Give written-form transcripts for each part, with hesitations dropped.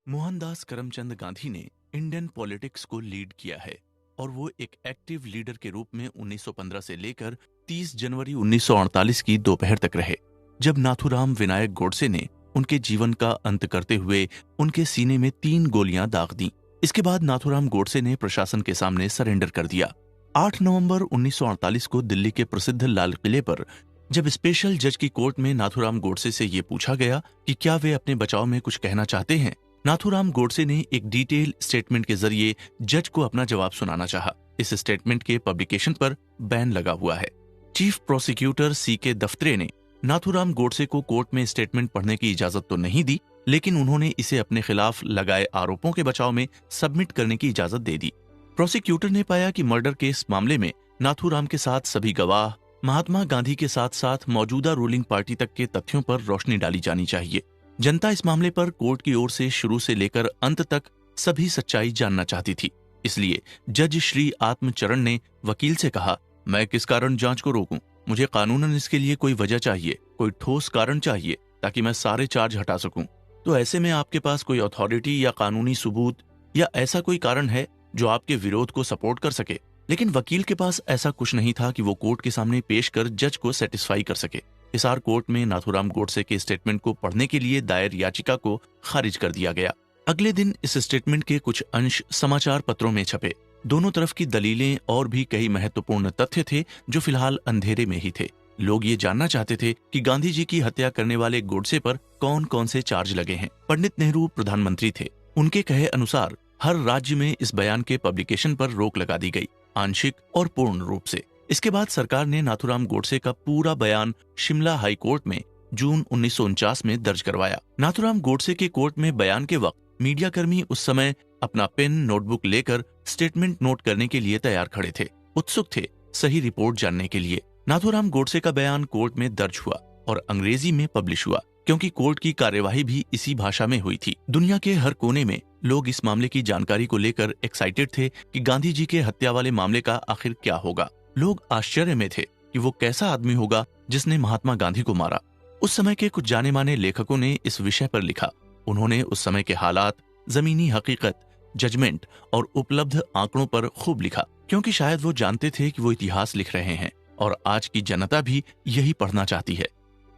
मोहनदास करमचंद गांधी ने Indian politics को lead किया है और वो एक एक्टिव लीडर के रूप में 1915 से लेकर 30 जनवरी 1948 की दोपहर तक रहे, जब नाथूराम विनायक गोडसे ने उनके जीवन का अंत करते हुए उनके सीने में 3 गोलियां दाग दी। इसके बाद नाथूराम गोडसे ने प्रशासन के सामने सरेंडर कर दिया। 8 नवंबर 1948 को दिल्ली के प्रसिद्ध लाल किले पर जब स्पेशल जज की कोर्ट में नाथूराम गोडसे से ये पूछा गया कि क्या वे अपने बचाव में कुछ कहना चाहते हैं, नाथूराम गोडसे ने एक डिटेल स्टेटमेंट के जरिए जज को अपना जवाब सुनाना चाहा। इस स्टेटमेंट के पब्लिकेशन पर बैन लगा हुआ है। Chief prosecutor C.K. दफ्तरे ने नाथूराम गोडसे को कोर्ट में स्टेटमेंट पढ़ने की इजाजत तो नहीं दी, लेकिन उन्होंने इसे अपने खिलाफ लगाए आरोपों के बचाव में सबमिट करने की इजाजत दे दी। प्रोसिक्यूटर ने पाया कि मर्डर केस मामले में नाथूराम के साथ सभी गवाह, महात्मा गांधी के साथ साथ मौजूदा रूलिंग पार्टी तक के तथ्यों पर रोशनी डाली जानी चाहिए। जनता इस मामले पर कोर्ट की ओर से शुरू से लेकर अंत तक सभी सच्चाई जानना चाहती थी। इसलिए जज श्री आत्मचरण ने वकील से कहा, मैं किस कारण जांच को रोकूं? मुझे कानूनन इसके लिए कोई वजह चाहिए, कोई ठोस कारण चाहिए ताकि मैं सारे चार्ज हटा सकूं। तो ऐसे में आपके पास कोई अथॉरिटी या कानूनी सबूत या ऐसा कोई कारण है जो आपके विरोध को सपोर्ट कर सके? लेकिन वकील के पास ऐसा कुछ नहीं था कि वो कोर्ट के सामने पेश कर जज को सेटिस्फाई कर सके। हिसार कोर्ट में नाथूराम गोडसे के स्टेटमेंट को पढ़ने के लिए दायर याचिका को खारिज कर दिया गया। अगले दिन इस स्टेटमेंट के कुछ अंश समाचार पत्रों में छपे। दोनों तरफ की दलीलें और भी कई महत्वपूर्ण तथ्य थे जो फिलहाल अंधेरे में ही थे। लोग ये जानना चाहते थे कि गांधी जी की हत्या करने वाले गोडसे पर कौन कौन से चार्ज लगे हैं। पंडित नेहरू प्रधानमंत्री थे। उनके कहे अनुसार हर राज्य में इस बयान के पब्लिकेशन पर रोक लगा दी गई, आंशिक और पूर्ण रूप से। इसके बाद सरकार ने नाथूराम गोडसे का पूरा बयान शिमला हाई कोर्ट में जून 1949 में दर्ज करवाया। नाथूराम गोडसे के कोर्ट में बयान के वक्त मीडिया कर्मी उस समय अपना पेन नोटबुक लेकर स्टेटमेंट नोट करने के लिए तैयार खड़े थे, उत्सुक थे सही रिपोर्ट जानने के लिए। नाथूराम गोडसे का बयान कोर्ट में दर्ज हुआ और अंग्रेजी में पब्लिश हुआ, क्योंकि कोर्ट की कार्यवाही भी इसी भाषा में हुई थी। दुनिया के हर कोने में लोग इस मामले की जानकारी को लेकर एक्साइटेड थे कि गांधी जी के हत्या वाले मामले का आखिर क्या होगा। लोग आश्चर्य में थे कि वो कैसा आदमी होगा जिसने महात्मा गांधी को मारा। उस समय के कुछ जाने माने लेखकों ने इस विषय पर लिखा। उन्होंने उस समय के हालात, जमीनी हकीकत, जजमेंट और उपलब्ध आंकड़ों पर खूब लिखा, क्योंकि शायद वो जानते थे कि वो इतिहास लिख रहे हैं और आज की जनता भी यही पढ़ना चाहती है।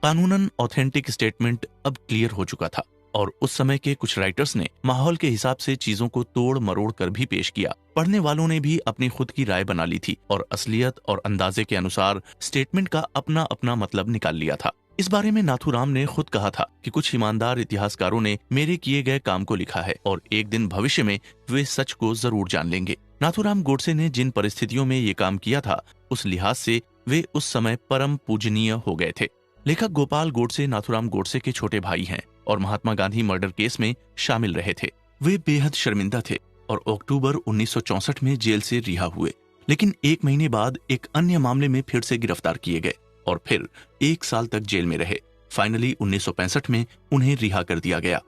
कानूनन ऑथेंटिक स्टेटमेंट अब क्लियर हो चुका था और उस समय के कुछ राइटर्स ने माहौल के हिसाब से चीजों को तोड़ मरोड़ कर भी पेश किया। पढ़ने वालों ने भी अपनी खुद की राय बना ली थी और असलियत और अंदाजे के अनुसार स्टेटमेंट का अपना अपना मतलब निकाल लिया था। इस बारे में नाथूराम ने खुद कहा था कि कुछ ईमानदार इतिहासकारों ने मेरे किए गए काम को लिखा है और एक दिन भविष्य में वे सच को जरूर जान लेंगे। नाथूराम गोडसे ने जिन परिस्थितियों में ये काम किया था, उस लिहाज से वे उस समय परम पूजनीय हो गए थे। लेखक गोपाल गोडसे नाथूराम गोडसे के छोटे भाई हैं और महात्मा गांधी मर्डर केस में शामिल रहे थे। वे बेहद शर्मिंदा थे और अक्टूबर 1964 में जेल से रिहा हुए, लेकिन 1 महीने बाद एक अन्य मामले में फिर से गिरफ्तार किए गए और फिर 1 साल तक जेल में रहे। फाइनली 1965 में उन्हें रिहा कर दिया गया।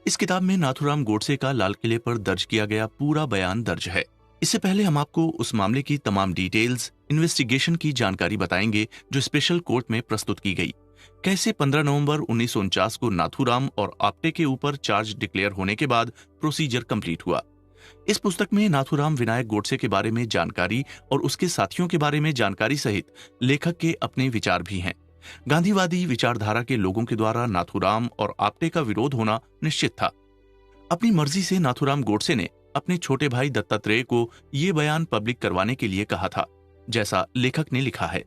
इस किताब में नाथूराम गोडसे का लाल किले पर दर्ज किया गया पूरा बयान दर्ज है। इससे पहले हम आपको उस मामले की तमाम डिटेल्स, इन्वेस्टिगेशन की जानकारी बताएंगे जो स्पेशल कोर्ट में प्रस्तुत की गई। कैसे 15 नवंबर 1949 को नाथूराम और आप्टे के ऊपर चार्ज डिक्लेयर होने के बाद प्रोसीजर कंप्लीट हुआ। इस पुस्तक में नाथूराम विनायक गोडसे के बारे में जानकारी और उसके साथियों के बारे में जानकारी सहित लेखक के अपने विचार भी हैं। गांधीवादी विचारधारा के लोगों के द्वारा नाथूराम और आप्टे का विरोध होना निश्चित था। अपनी मर्जी से नाथूराम गोडसे ने अपने छोटे भाई दत्तात्रेय को ये बयान पब्लिक करवाने के लिए कहा था, जैसा लेखक ने लिखा है।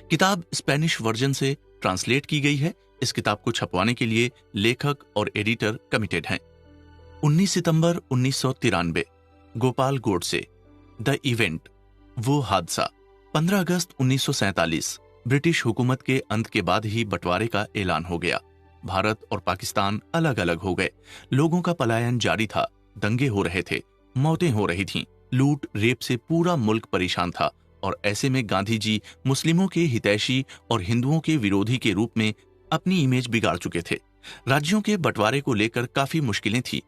किताब स्पेनिश वर्जन से ट्रांसलेट की गई है। इस किताब को छपवाने के लिए लेखक और एडिटर कमिटेड हैं। 19 सितंबर 1993, गोपाल गोडसे, द इवेंट, वो हादसा। 15 अगस्त 1947, ब्रिटिश हुकूमत के अंत के बाद ही बंटवारे का ऐलान हो गया। भारत और पाकिस्तान अलग अलग हो गए। लोगों का पलायन जारी था, दंगे हो रहे थे, मौतें हो रही थीं, लूट रेप से पूरा मुल्क परेशान था और ऐसे में गांधी जी मुस्लिमों के हितैषी और हिंदुओं के विरोधी के रूप में अपनी इमेज बिगाड़ चुके थे। राज्यों के बंटवारे को लेकर काफी मुश्किलें थी